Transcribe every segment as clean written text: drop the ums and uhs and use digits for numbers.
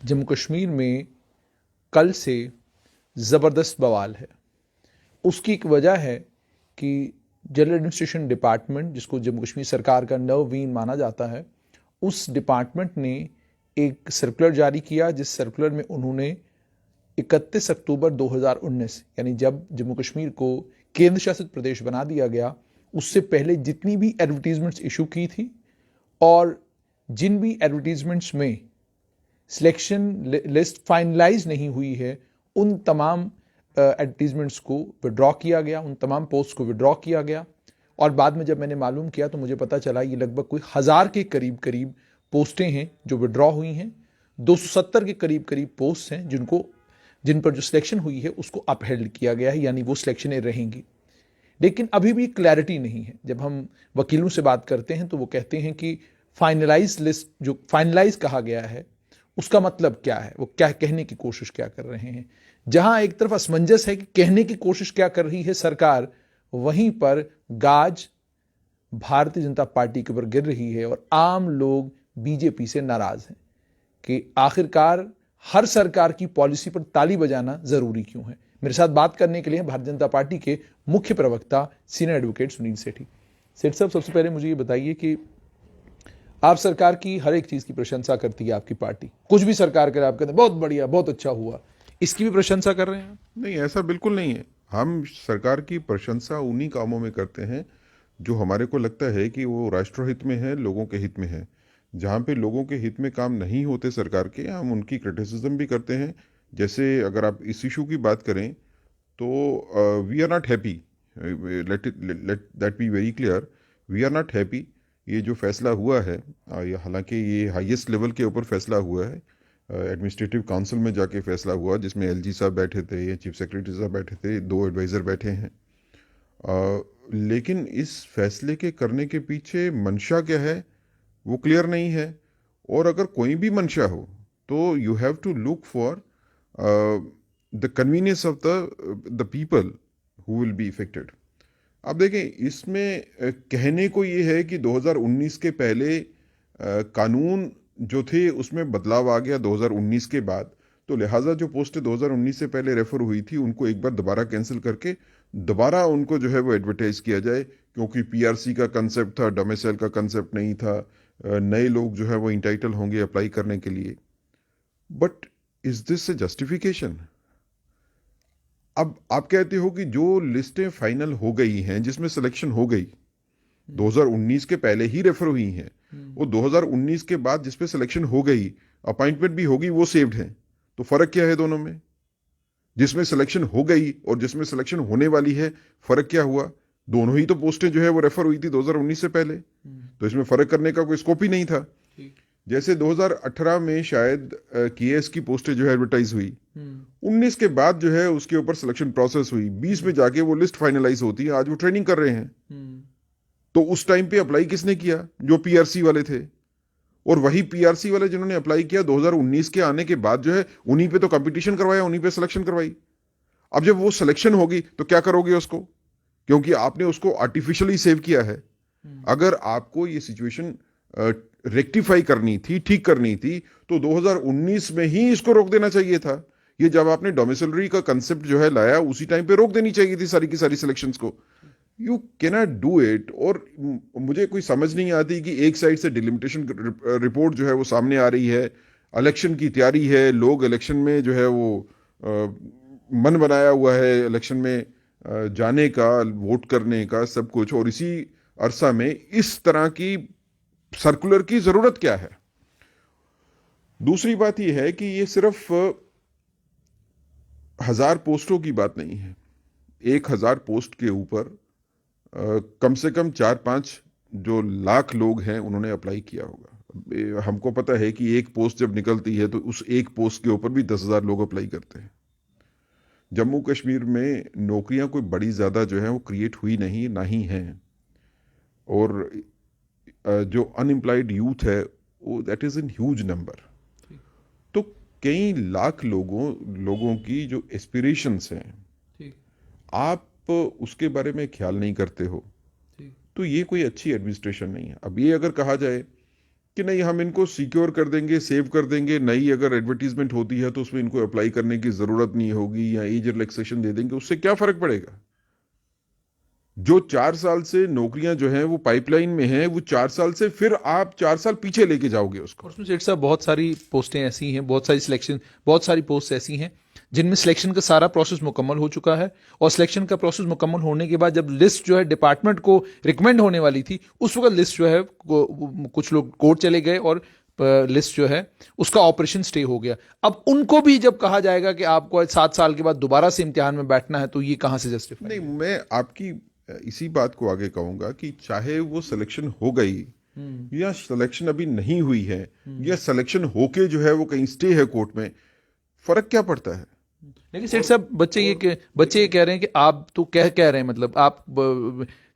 जम्मू कश्मीर में कल से ज़बरदस्त बवाल है। उसकी एक वजह है कि जनरल एडमिनिस्ट्रेशन डिपार्टमेंट, जिसको जम्मू कश्मीर सरकार का नववीन माना जाता है, उस डिपार्टमेंट ने एक सर्कुलर जारी किया, जिस सर्कुलर में उन्होंने 31 अक्टूबर 2019 यानी जब जम्मू कश्मीर को केंद्र शासित प्रदेश बना दिया गया, उससे पहले जितनी भी एडवर्टीजमेंट्स इशू की थी और जिन भी एडवर्टीजमेंट्स में सिलेक्शन लिस्ट फाइनलाइज नहीं हुई है, उन तमाम एडवर्टीजमेंट्स को विड्रॉ किया गया, उन तमाम पोस्ट को विड्रॉ किया गया। और बाद में जब मैंने मालूम किया तो मुझे पता चला ये लगभग कोई 1000 के करीब पोस्टें हैं जो विड्रॉ हुई हैं। 270 के करीब पोस्ट हैं जिन पर जो सिलेक्शन हुई है उसको अपहेल्ड किया गया है, यानी वो सिलेक्शनें रहेंगी। लेकिन अभी भी क्लैरिटी नहीं है। जब हम वकीलों से बात करते हैं तो वो कहते हैं कि फाइनलाइज लिस्ट, जो फाइनलाइज कहा गया है, उसका मतलब क्या है, वो क्या कहने की कोशिश क्या कर रहे हैं। जहां एक तरफ असमंजस है कि कहने की कोशिश क्या कर रही है सरकार, वहीं पर गाज भारतीय जनता पार्टी के ऊपर गिर रही है और आम लोग बीजेपी से नाराज हैं कि आखिरकार हर सरकार की पॉलिसी पर ताली बजाना जरूरी क्यों है। मेरे साथ बात करने के लिए भारतीय जनता पार्टी के मुख्य प्रवक्ता सीनियर एडवोकेट सुनील सेठी। सेठ साहब, सबसे पहले मुझे ये बताइए कि आप सरकार की हर एक चीज की प्रशंसा करती है आपकी पार्टी, कुछ भी सरकार करे आप कहते हैं बहुत बढ़िया, बहुत अच्छा हुआ, इसकी भी प्रशंसा कर रहे हैं? नहीं, ऐसा बिल्कुल नहीं है। हम सरकार की प्रशंसा उन्हीं कामों में करते हैं जो हमारे को लगता है कि वो राष्ट्रहित में है, लोगों के हित में है। जहाँ पे लोगों के हित में काम नहीं होते सरकार के, हम उनकी क्रिटिसिज्म भी करते हैं। जैसे अगर आप इस इशू की बात करें तो we are not happy, let that be very clear, we are not happy. ये जो फैसला हुआ है, हालांकि ये हाईएस्ट लेवल के ऊपर फैसला हुआ है, एडमिनिस्ट्रेटिव काउंसिल में जाके फैसला हुआ, जिसमें एलजी साहब बैठे थे, या चीफ सेक्रेटरी साहब बैठे थे, 2 एडवाइज़र बैठे हैं। लेकिन इस फैसले के करने के पीछे मंशा क्या है वो क्लियर नहीं है। और अगर कोई भी मंशा हो तो you have to look for the convenience of the people who will be affected. अब देखें, इसमें कहने को ये है कि 2019 के पहले कानून जो थे उसमें बदलाव आ गया 2019 के बाद, तो लिहाजा जो पोस्टें 2019 से पहले रेफर हुई थी उनको एक बार दोबारा कैंसिल करके दोबारा उनको जो है वो एडवर्टाइज किया जाए, क्योंकि पीआरसी का कंसेप्ट था, डोमिसाइल का कंसेप्ट नहीं था। नए लोग जो है वो इंटाइटल होंगे अप्लाई करने के लिए। But is this A justification? अब आप कहते हो कि जो लिस्टें फाइनल हो गई हैं, जिसमें सिलेक्शन हो गई 2019 के पहले ही रेफर हुई हैं, वो 2019 के बाद जिसपे सिलेक्शन हो गई, अपॉइंटमेंट भी होगी, वो सेव्ड है। तो फर्क क्या है दोनों में? जिसमें सिलेक्शन हो गई और जिसमें सिलेक्शन होने वाली है, फर्क क्या हुआ? दोनों ही तो पोस्टें जो है वो रेफर हुई थी 2019 से पहले, तो इसमें फर्क करने का कोई स्कोप ही नहीं था। जैसे 2018 में शायद केएस की पोस्टें जो है एडवर्टाइज हुई, 19 के बाद जो है उसके ऊपर सिलेक्शन प्रोसेस हुई, 20 में जाके वो लिस्ट फाइनलाइज होती है। आज वो ट्रेनिंग कर रहे हैं। तो उस टाइम पे अप्लाई किसने किया? जो पीआरसी वाले थे। और वही पीआरसी वाले जिन्होंने अप्लाई किया 2019 के आने के बाद जो है, उन्हीं पे तो कंपटीशन करवाया, उन्हीं पे सिलेक्शन करवाई। अब जब वो सिलेक्शन होगी तो क्या करोगे उसको? क्योंकि आपने उसको आर्टिफिशियली सेव किया है। अगर आपको ये सिचुएशन रेक्टिफाई करनी थी, ठीक करनी थी, तो 2019 में ही इसको रोक देना चाहिए था। ये जब आपने डोमिसिलरी का कंसेप्ट जो है लाया, उसी टाइम पे रोक देनी चाहिए थी सारी की सारी सिलेक्शंस को। You cannot do it. और मुझे कोई समझ नहीं आती कि एक साइड से डिलिमिटेशन रिपोर्ट जो है वो सामने आ रही है, इलेक्शन की तैयारी है, लोग इलेक्शन में जो है वो मन बनाया हुआ है इलेक्शन में जाने का, वोट करने का, सब कुछ, और इसी अरसा में इस तरह की सर्कुलर की जरूरत क्या है? दूसरी बात यह है कि ये सिर्फ 1000 पोस्टों की बात नहीं है। 1000 पोस्ट के ऊपर कम से कम 4-5 जो लाख लोग हैं उन्होंने अप्लाई किया होगा। हमको पता है कि एक पोस्ट जब निकलती है तो उस एक पोस्ट के ऊपर भी 10,000 लोग अप्लाई करते हैं। जम्मू कश्मीर में नौकरियां कोई बड़ी ज्यादा जो है वो क्रिएट हुई नहीं, ना ही हैं। और जो अनएम्प्लॉयड यूथ है वो that is in huge number. तो कई लाख लोगों की जो एस्पिरेशंस हैं, आप उसके बारे में ख्याल नहीं करते हो, तो ये कोई अच्छी एडमिनिस्ट्रेशन नहीं है। अब ये अगर कहा जाए कि नहीं हम इनको सिक्योर कर देंगे, सेव कर देंगे, नई अगर एडवर्टीजमेंट होती है तो उसमें इनको अप्लाई करने की जरूरत नहीं होगी या एज रिलैक्सेशन दे देंगे, उससे क्या फर्क पड़ेगा? जो 4 साल से नौकरियां जो हैं वो पाइपलाइन में हैं, वो 4 साल से फिर आप 4 साल पीछे लेके जाओगे उसको। और उसमें सेठ साहब बहुत सारी पोस्टें ऐसी हैं, बहुत सारी पोस्ट ऐसी हैं जिनमें सिलेक्शन का सारा प्रोसेस मुकम्मल हो चुका है, और सिलेक्शन का प्रोसेस मुकम्मल होने के बाद जब लिस्ट जो है डिपार्टमेंट को रिकमेंड होने वाली थी, उस वक्त लिस्ट जो है कुछ लोग कोर्ट चले गए और लिस्ट जो है उसका ऑपरेशन स्टे हो गया। अब उनको भी जब कहा जाएगा कि आपको 7 साल के बाद दोबारा से इम्तिहान में बैठना है, तो ये कहां से जस्टिफाई? नहीं, मैं आपकी इसी बात को आगे कहूंगा कि चाहे वो सिलेक्शन हो गई या सिलेक्शन अभी नहीं हुई है या सिलेक्शन होके जो है वो कहीं स्टे है कोर्ट में, फर्क क्या पड़ता है? लेकिन सेठ साहब बच्चे ये कह रहे हैं कि आप तो कह रहे हैं, मतलब आप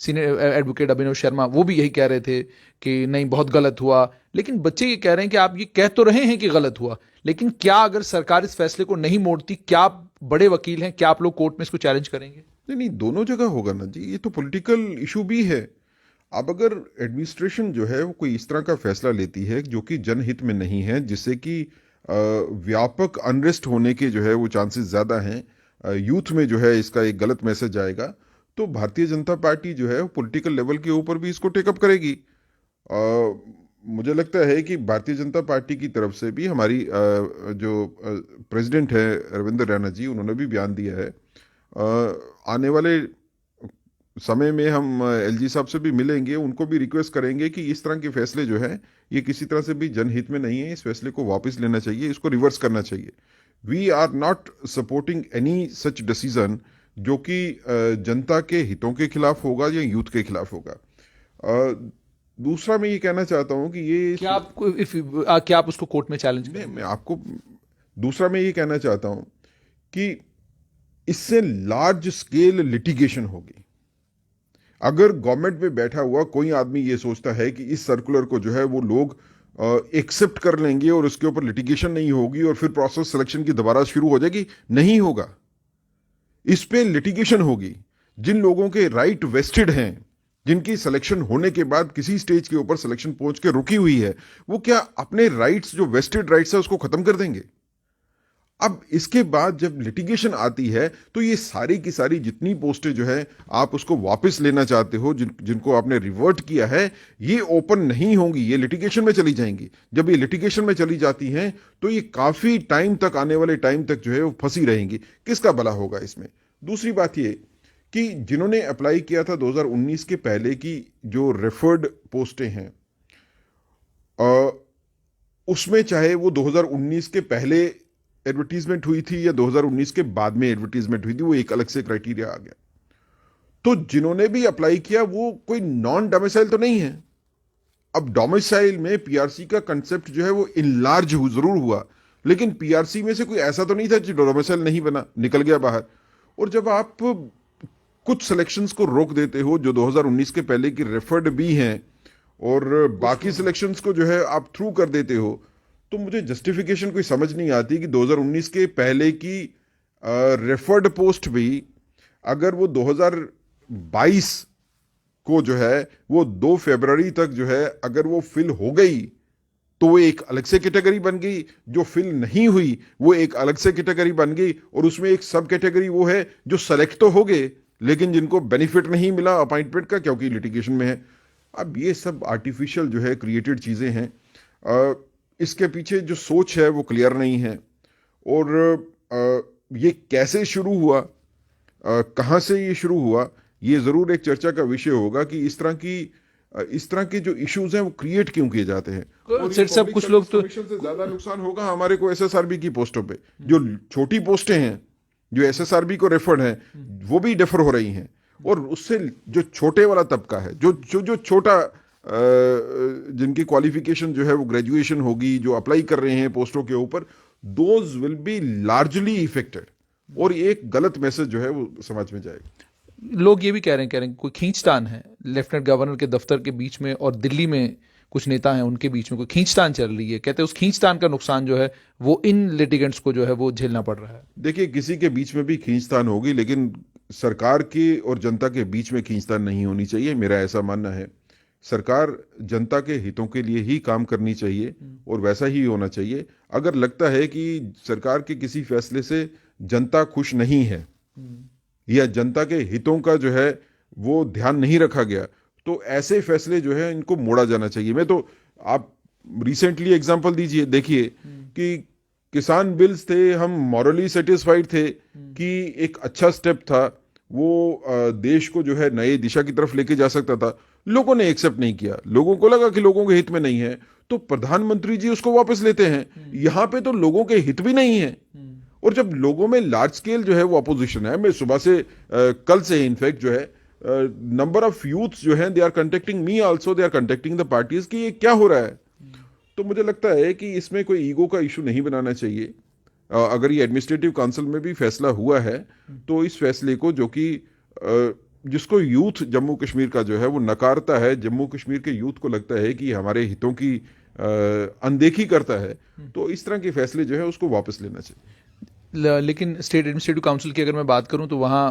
सीनियर एडवोकेट अभिनव शर्मा वो भी यही कह रहे थे कि नहीं बहुत गलत हुआ, लेकिन बच्चे ये कह रहे हैं कि आप ये कह तो रहे हैं कि गलत हुआ, लेकिन क्या अगर सरकार इस फैसले को नहीं मोड़ती, क्या आप बड़े वकील हैं, क्या आप लोग कोर्ट में इसको चैलेंज करेंगे? नहीं, दोनों जगह होगा ना जी, ये तो पॉलिटिकल इशू भी है। अब अगर एडमिनिस्ट्रेशन जो है वो कोई इस तरह का फैसला लेती है जो कि जनहित में नहीं है, जिससे कि व्यापक अनरेस्ट होने के जो है वो चांसेस ज़्यादा हैं, यूथ में जो है इसका एक गलत मैसेज आएगा, तो भारतीय जनता पार्टी जो है वो पॉलिटिकल लेवल के ऊपर भी इसको टेकअप करेगी। मुझे लगता है कि भारतीय जनता पार्टी की तरफ से भी हमारी जो प्रेसिडेंट है रविंद्र रैना जी, उन्होंने भी बयान दिया है। आने वाले समय में हम एलजी साहब से भी मिलेंगे, उनको भी रिक्वेस्ट करेंगे कि इस तरह के फैसले जो है ये किसी तरह से भी जनहित में नहीं है, इस फैसले को वापस लेना चाहिए, इसको रिवर्स करना चाहिए। We are not supporting any such decision जो कि जनता के हितों के खिलाफ होगा या यूथ के खिलाफ होगा। दूसरा मैं ये कहना चाहता हूं कि ये क्या आप उसको कोर्ट में चैलेंज करेंगे? मैं आपको दूसरा मैं ये कहना चाहता हूं कि इससे लार्ज स्केल लिटिगेशन होगी। अगर गवर्नमेंट में बैठा हुआ कोई आदमी ये सोचता है कि इस सर्कुलर को जो है वो लोग एक्सेप्ट कर लेंगे और उसके ऊपर लिटिगेशन नहीं होगी और फिर प्रोसेस सिलेक्शन की दोबारा शुरू हो जाएगी, नहीं होगा। इस पे लिटिगेशन होगी। जिन लोगों के राइट वेस्टेड हैं, जिनकी सिलेक्शन होने के बाद किसी स्टेज के ऊपर सिलेक्शन पहुंच के रुकी हुई है, वो क्या अपने राइट्स जो वेस्टेड राइट्स है उसको खत्म कर देंगे? अब इसके बाद जब लिटिगेशन आती है तो ये सारी की सारी जितनी पोस्टें जो है आप उसको वापस लेना चाहते हो, जिनको आपने रिवर्ट किया है, ये ओपन नहीं होंगी, ये लिटिगेशन में चली जाएंगी। जब ये लिटिगेशन में चली जाती हैं तो ये काफी टाइम तक, आने वाले टाइम तक जो है वो फंसी रहेंगी। किसका भला होगा इसमें? दूसरी बात ये कि जिन्होंने अप्लाई किया था 2019 के पहले की जो रेफर्ड पोस्टें हैं, उसमें चाहे वो 2019 के पहले एडवर्टीजमेंट हुई थी या 2019 के बाद में एडवर्टीजमेंट हुई थी, वो एक अलग से क्राइटेरिया आ गया। तो जिन्होंने भी अप्लाई किया वो कोई नॉन डोमिसाइल तो नहीं है। अब डोमिसाइल में पीआरसी का कंसेप्ट जो है वो इनलार्ज जरूर हुआ, लेकिन पीआरसी में से कोई ऐसा तो नहीं था जो डोमिसाइल नहीं बना, निकल गया बाहर। और जब आप कुछ सिलेक्शंस को रोक देते हो जो 2019 के पहले की रेफर्ड भी हैं और बाकी सिलेक्शंस को जो है आप थ्रू कर देते हो, तो मुझे जस्टिफिकेशन कोई समझ नहीं आती कि 2019 के पहले की रेफर्ड पोस्ट भी अगर वो 2022 को जो है वो 2 फरवरी तक जो है अगर वो फिल हो गई तो वो एक अलग से कैटेगरी बन गई, जो फिल नहीं हुई वो एक अलग से कैटेगरी बन गई, और उसमें एक सब कैटेगरी वो है जो सेलेक्ट तो हो गए लेकिन जिनको बेनिफिट नहीं मिला अपॉइंटमेंट का क्योंकि लिटिगेशन में है। अब ये सब आर्टिफिशियल जो है क्रिएटेड चीजें हैं, इसके पीछे जो सोच है वो क्लियर नहीं है। और ये कैसे शुरू हुआ, कहाँ से ये शुरू हुआ, ये जरूर एक चर्चा का विषय होगा कि इस तरह के जो इश्यूज हैं वो क्रिएट क्यों किए जाते हैं। सर सब कुछ लोग तो से ज्यादा नुकसान होगा हमारे को एसएसआरबी की पोस्टों पे। जो छोटी पोस्टें हैं जो एसएसआरबी को रेफर्ड हैं वो भी डिफर हो रही हैं, और उससे जो छोटे वाला तबका है, जो छोटा जिनकी क्वालिफिकेशन जो है वो ग्रेजुएशन होगी, जो अप्लाई कर रहे हैं पोस्टों के ऊपर, those will be largely affected, और एक गलत मैसेज जो है वो समाज में जाएगा। लोग ये भी कह रहे हैं कोई खींचतान है लेफ्टिनेंट गवर्नर के दफ्तर के बीच में और दिल्ली में कुछ नेता हैं उनके बीच में कोई खींचतान चल रही है। कहते हैं उस खींचतान का नुकसान जो है वो इन लिटिगेंट्स को जो है वो झेलना पड़ रहा है। देखिए, किसी के बीच में भी खींचतान होगी, लेकिन सरकार की और जनता के बीच में खींचतान नहीं होनी चाहिए, मेरा ऐसा मानना है। सरकार जनता के हितों के लिए ही काम करनी चाहिए और वैसा ही होना चाहिए। अगर लगता है कि सरकार के किसी फैसले से जनता खुश नहीं है या जनता के हितों का जो है वो ध्यान नहीं रखा गया, तो ऐसे फैसले जो है इनको मोड़ा जाना चाहिए। मैं तो, आप रिसेंटली एग्जांपल दीजिए, देखिए कि किसान बिल्स थे, हम मॉरली सेटिस्फाइड थे कि एक अच्छा स्टेप था, वो देश को जो है नए दिशा की तरफ लेके जा सकता था। लोगों ने एक्सेप्ट नहीं किया, लोगों को लगा कि लोगों के हित में नहीं है, तो प्रधानमंत्री जी उसको वापस लेते हैं। यहां पे तो लोगों के हित भी नहीं है, और जब लोगों में लार्ज स्केल जो है वो अपोजिशन है, मैं सुबह से कल से इनफैक्ट जो है नंबर ऑफ यूथ्स जो है they are contacting me also, they are contacting the parties कि ये क्या हो रहा है। तो मुझे लगता है कि इसमें कोई ईगो का इशू नहीं बनाना चाहिए। अगर ये एडमिनिस्ट्रेटिव काउंसिल में भी फैसला हुआ है तो इस फैसले को, जो कि जिसको यूथ जम्मू कश्मीर का जो है वो नकारता है, जम्मू कश्मीर के यूथ को लगता है कि हमारे हितों की अनदेखी करता है, तो इस तरह के फैसले जो है उसको वापस लेना चाहिए। लेकिन स्टेट एडमिनिस्ट्रेटिव काउंसिल की अगर मैं बात करूं तो वहां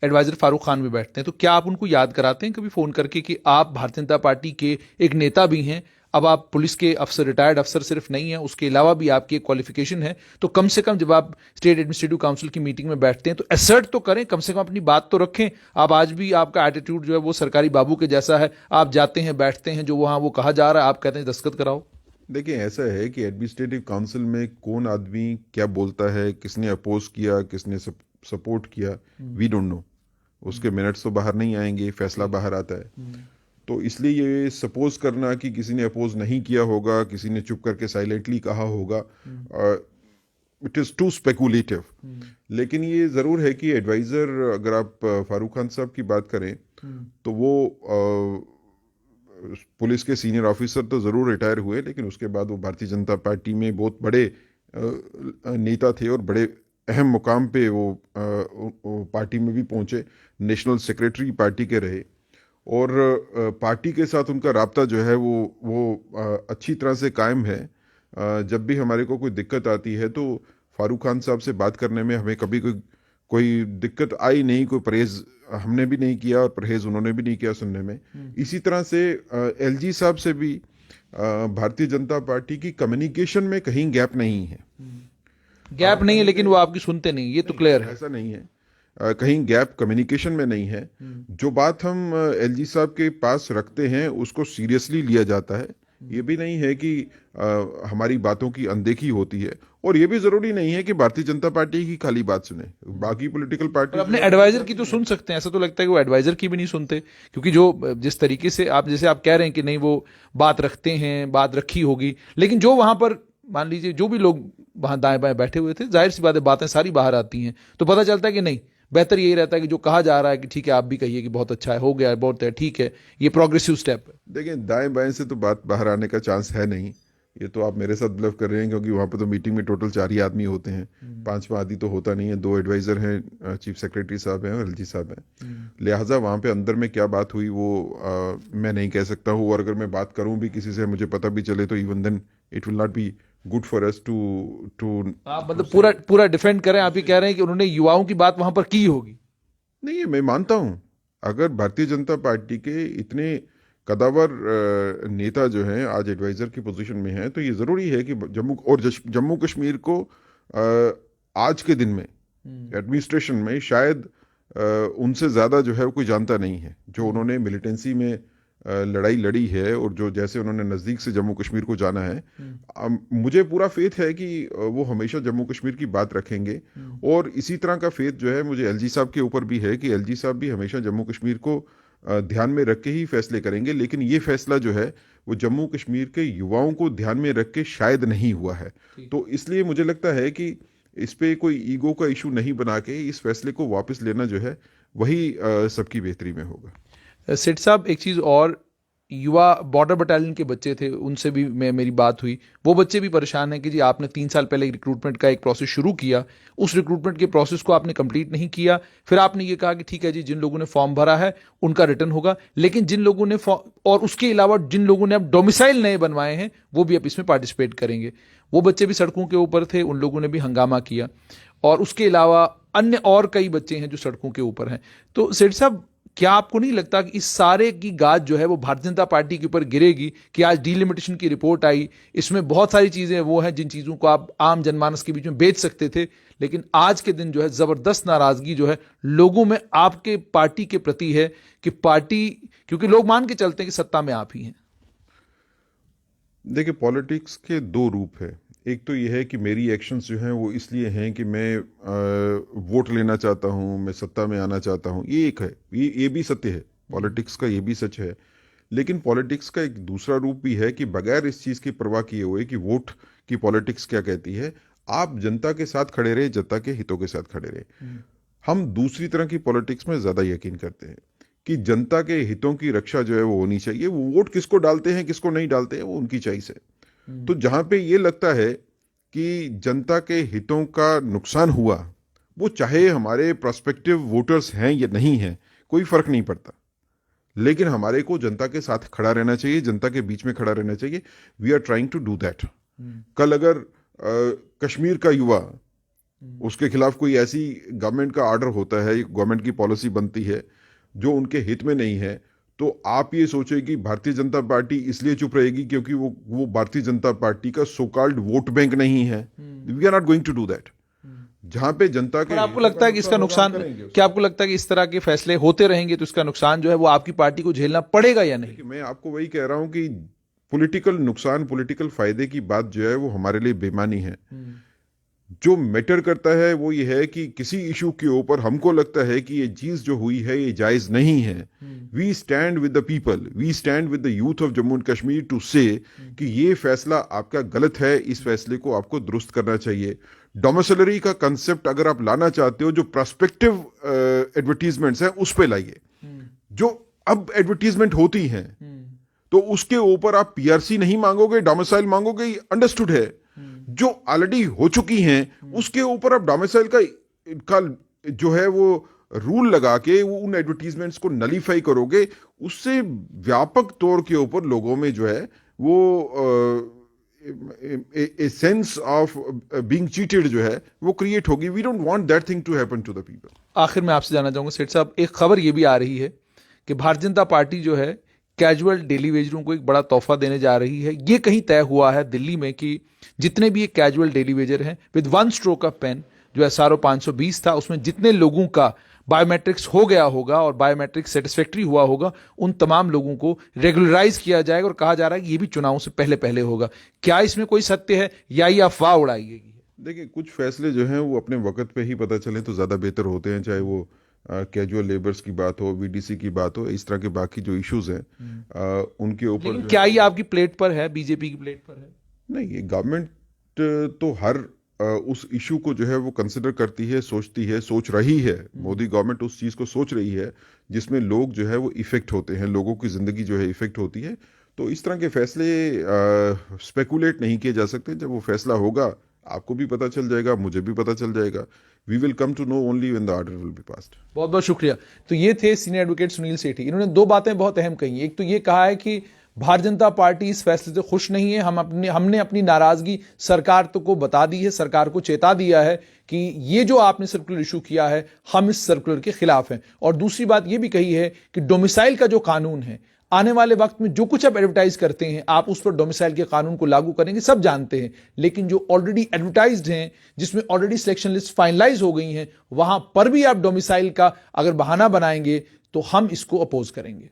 एडवाइजर फारूक खान भी बैठते हैं, तो क्या आप उनको याद कराते हैं कभी फोन करके कि आप भारतीय जनता पार्टी के एक नेता भी हैं, अब आप पुलिस के अफसर, रिटायर्ड अफसर सिर्फ नहीं है, उसके अलावा भी आपकी एक क्वालिफिकेशन है, तो कम से कम जब आप स्टेट एडमिनिस्ट्रेटिव काउंसिल की मीटिंग में बैठते हैं तो असर्ट तो करें, कम से कम अपनी बात तो रखें। आप आज भी, आपका एटीट्यूड जो है वो सरकारी बाबू के जैसा है, आप जाते हैं, बैठते हैं, जो वहां वो कहा जा रहा है आप कहते हैं दस्तखत कराओ। देखिए, ऐसा है कि एडमिनिस्ट्रेटिव काउंसिल में कौन आदमी क्या बोलता है, किसने अपोज किया, किसने सपोर्ट किया, वी डोंट नो। उसके मिनट्स तो बाहर नहीं आएंगे, फैसला बाहर आता है। तो इसलिए ये सपोज करना कि किसी ने अपोज नहीं किया होगा, किसी ने चुप करके साइलेंटली कहा होगा, इट इज टू स्पेकुलेटिव। लेकिन ये जरूर है कि एडवाइजर, अगर आप फारूक खान साहब की बात करें तो वो पुलिस के सीनियर ऑफिसर तो जरूर रिटायर हुए, लेकिन उसके बाद वो भारतीय जनता पार्टी में बहुत बड़े नेता थे और बड़े अहम मुकाम पे वो पार्टी में भी पहुंचे, नेशनल सेक्रेटरी पार्टी के रहे, और पार्टी के साथ उनका राब्ता जो है वो अच्छी तरह से कायम है। जब भी हमारे को कोई दिक्कत आती है तो फारूक खान साहब से बात करने में हमें कभी कोई दिक्कत आई नहीं, कोई परहेज हमने भी नहीं किया और परहेज उन्होंने भी नहीं किया सुनने में। इसी तरह से एलजी साहब से भी भारतीय जनता पार्टी की कम्युनिकेशन में कहीं गैप नहीं है। गैप नहीं है, लेकिन वो आपकी सुनते नहीं, ये तो क्लियर है। ऐसा नहीं है, कहीं गैप कम्युनिकेशन में नहीं है। जो बात हम एलजी साहब के पास रखते हैं उसको सीरियसली लिया जाता है। ये भी नहीं है कि हमारी बातों की अनदेखी होती है, और ये भी जरूरी नहीं है कि भारतीय जनता पार्टी की खाली बात सुने, बाकी पॉलिटिकल पार्टी अपने एडवाइजर की तो सुन सकते हैं। ऐसा तो लगता है कि वो एडवाइजर की भी नहीं सुनते, क्योंकि जो जिस तरीके से आप, जैसे आप कह रहे हैं कि नहीं वो बात रखते हैं, बात रखी होगी, लेकिन जो वहां पर मान लीजिए जो भी लोग वहां दाएं बाएं बैठे हुए थे, जाहिर सी बातें सारी बाहर आती हैं, तो पता चलता है कि नहीं, बेहतर यही रहता है कि जो कहा जा रहा है कि ठीक है आप भी कहिए कि बहुत अच्छा है, हो गया, बहुत है, ठीक है, ये प्रोग्रेसिव स्टेप है। देखिए, दाएं बाएं से तो बात बाहर आने का चांस है नहीं। ये तो आप मेरे साथ ब्लफ कर रहे हैं, क्योंकि वहां पर तो मीटिंग में टोटल 4 ही आदमी होते हैं, 5वां आदमी तो होता नहीं है। 2 एडवाइजर हैं, चीफ सेक्रेटरी साहब हैं और एलजी साहब हैं। लिहाजा वहां पे अंदर में क्या बात हुई वो मैं नहीं कह सकता हूँ, और अगर मैं बात करूं भी किसी से, मुझे पता भी चले, तो even then it will not be good for us to आप मतलब पूरा डिफेंड करें, आप ये कह रहे हैं कि उन्होंने युवाओं की बात वहां पर की होगी। नहीं, मैं मानता हूं, अगर भारतीय जनता पार्टी के इतने कदावर नेता जो हैं आज एडवाइजर की पोजीशन में हैं, तो ये जरूरी है कि जम्मू कश्मीर को आज के दिन में एडमिनिस्ट्रेशन में शायद उनसे ज्यादा जो है कोई जानता नहीं है, जो उन्होंने मिलिटेंसी में लड़ाई लड़ी है और जो जैसे उन्होंने नजदीक से जम्मू कश्मीर को जाना है। मुझे पूरा फेथ है कि वो हमेशा जम्मू कश्मीर की बात रखेंगे, और इसी तरह का फेथ जो है मुझे एलजी साहब के ऊपर भी है कि एलजी साहब भी हमेशा जम्मू कश्मीर को ध्यान में रख के ही फैसले करेंगे। लेकिन ये फैसला जो है वो जम्मू कश्मीर के युवाओं को ध्यान में रख के शायद नहीं हुआ है, तो इसलिए मुझे लगता है कि इस पे कोई ईगो का इशू नहीं बना के इस फैसले को वापस लेना जो है वही सबकी बेहतरी में होगा। सेठ साहब, एक चीज और, युवा बॉर्डर बटालियन के बच्चे थे, उनसे भी मेरी बात हुई, वो बच्चे भी परेशान हैं कि जी आपने 3 साल पहले रिक्रूटमेंट का एक प्रोसेस शुरू किया, उस रिक्रूटमेंट के प्रोसेस को आपने कंप्लीट नहीं किया, फिर आपने ये कहा कि ठीक है जी, जिन लोगों ने फॉर्म भरा है उनका रिटर्न होगा, लेकिन जिन लोगों ने और उसके अलावा जिन लोगों ने अब डोमिसाइल नए बनवाए हैं वो भी अब इसमें पार्टिसिपेट करेंगे। वो बच्चे भी सड़कों के ऊपर थे, उन लोगों ने भी हंगामा किया, और उसके अलावा अन्य और कई बच्चे हैं जो सड़कों के ऊपर हैं। तो सेठ साहब, क्या आपको नहीं लगता कि इस सारे की गाज जो है वो भारतीय जनता पार्टी के ऊपर गिरेगी कि आज डीलिमिटेशन की रिपोर्ट आई, इसमें बहुत सारी चीजें वो हैं जिन चीजों को आप आम जनमानस के बीच में बेच सकते थे, लेकिन आज के दिन जो है जबरदस्त नाराजगी जो है लोगों में आपके पार्टी के प्रति है कि पार्टी, क्योंकि लोग मान के चलते हैं कि सत्ता में आप ही हैं। देखिए, पॉलिटिक्स के दो रूप है। एक तो यह है कि मेरी एक्शंस जो हैं वो इसलिए हैं कि मैं वोट लेना चाहता हूं, मैं सत्ता में आना चाहता हूं, ये एक है, ये भी सत्य है, पॉलिटिक्स का ये भी सच है। लेकिन पॉलिटिक्स का एक दूसरा रूप भी है कि बगैर इस चीज़ की परवाह किए हुए कि वोट की पॉलिटिक्स क्या कहती है, आप जनता के साथ खड़े रहे, जनता के हितों के साथ खड़े रहे। हम दूसरी तरह की पॉलिटिक्स में ज़्यादा यकीन करते हैं कि जनता के हितों की रक्षा जो है वो होनी चाहिए। वो वोट किसको डालते हैं किसको नहीं डालते हैं वो उनकी चॉइस है। तो जहां पे ये लगता है कि जनता के हितों का नुकसान हुआ, वो चाहे हमारे प्रोस्पेक्टिव वोटर्स हैं या नहीं हैं, कोई फर्क नहीं पड़ता, लेकिन हमारे को जनता के साथ खड़ा रहना चाहिए, जनता के बीच में खड़ा रहना चाहिए। We are trying to do that. कल अगर कश्मीर का युवा, उसके खिलाफ कोई ऐसी गवर्नमेंट का ऑर्डर होता है, गवर्नमेंट की पॉलिसी बनती है जो उनके हित में नहीं है, तो आप ये सोचे कि भारतीय जनता पार्टी इसलिए चुप रहेगी क्योंकि वो भारतीय जनता पार्टी का सो कॉल्ड वोट बैंक नहीं है। We are not going to do that. जहां पे जनता के, आपको लगता है कि इसका नुकसान, क्या आपको लगता है कि इस तरह के फैसले होते रहेंगे तो इसका नुकसान जो है वो आपकी पार्टी को झेलना पड़ेगा या नहीं? मैं आपको वही कह रहा हूं कि पॉलिटिकल नुकसान, पॉलिटिकल फायदे की बात जो है वो हमारे लिए बेमानी है। जो मैटर करता है वो ये है कि किसी इशू के ऊपर हमको लगता है कि ये चीज जो हुई है ये जायज नहीं है, we stand with the people, we stand with the youth of Jammu and Kashmir to say कि ये फैसला आपका गलत है, इस फैसले को आपको दुरुस्त करना चाहिए। डोमिसिलरी का कंसेप्ट अगर आप लाना चाहते हो, जो प्रोस्पेक्टिव एडवर्टीजमेंट्स हैं उस पे लाइए। जो अब एडवर्टीजमेंट होती हैं तो उसके ऊपर आप पीआरसी नहीं मांगोगे, डोमिसाइल मांगोगे, अंडरस्टूड है। जो ऑलरेडी हो चुकी हैं उसके ऊपर आप डोमिसाइल का जो है वो रूल लगा के वो उन एडवर्टीजमेंट्स को नलीफाई करोगे, उससे व्यापक तौर के ऊपर लोगों में जो है वो a sense of being cheated जो है वो क्रिएट होगी। We don't want that thing to happen to the people. आखिर में आपसे जानना चाहूंगा सेठ साहब, एक खबर ये भी आ रही है कि भारतीय जनता पार्टी जो है कैजुअल डेली वेजरों को एक बड़ा तोहफा देने जा रही है। ये कहीं तय हुआ है दिल्ली में कि जितने भी एक कैजुअल डेली वेजर हैं with one stroke of pen, जो SRO 520 था, उसमें जितने लोगों का बायोमेट्रिक्स हो गया होगा और बायोमेट्रिक्स सेटिस्फैक्ट्री हुआ होगा, उन तमाम लोगों को रेगुलराइज किया जाएगा और कहा जा रहा है कि ये भी चुनाव से पहले पहले होगा। क्या इसमें कोई सत्य है या ये अफवाह उड़ाई गई है? देखिए, कुछ फैसले जो हैं वो अपने वक्त पे ही पता चले तो ज्यादा बेहतर होते हैं, चाहे वो कैजुअल लेबर्स की बात हो, वीडीसी की बात हो, इस तरह के बाकी जो इश्यूज हैं उनके ऊपर। क्या ये आपकी प्लेट पर है, बीजेपी की प्लेट पर है? नहीं, ये गवर्नमेंट तो हर उस इशू को जो है वो कंसिडर करती है, सोचती है, सोच रही है। मोदी गवर्नमेंट उस चीज को सोच रही है जिसमें लोग जो है वो इफेक्ट होते हैं, लोगों की जिंदगी जो है इफेक्ट होती है। तो इस तरह के फैसले स्पेकुलेट नहीं किए जा सकते। जब वो फैसला होगा आपको भी पता चल जाएगा, मुझे भी पता चल जाएगा। We will come to know only when the order will be passed. बहुत बहुत शुक्रिया। तो ये थे सीनियर एडवोकेट सुनील सेठी। इन्होंने दो बातें बहुत अहम कही। एक तो ये कहा है कि भारतीय जनता पार्टी इस फैसले से खुश नहीं है। हमने अपनी नाराजगी सरकार को बता दी है, सरकार को चेता दिया है कि ये जो आपने सर्कुलर इशू किया है, हम इस सर्कुलर के खिलाफ हैं। और दूसरी बात ये भी कही है कि डोमिसाइल का जो कानून है, आने वाले वक्त में जो कुछ आप एडवर्टाइज करते हैं आप उस पर डोमिसाइल के कानून को लागू करेंगे, सब जानते हैं, लेकिन जो ऑलरेडी एडवर्टाइज्ड हैं, जिसमें ऑलरेडी सिलेक्शन लिस्ट फाइनलाइज हो गई हैं, वहां पर भी आप डोमिसाइल का अगर बहाना बनाएंगे तो हम इसको अपोज करेंगे।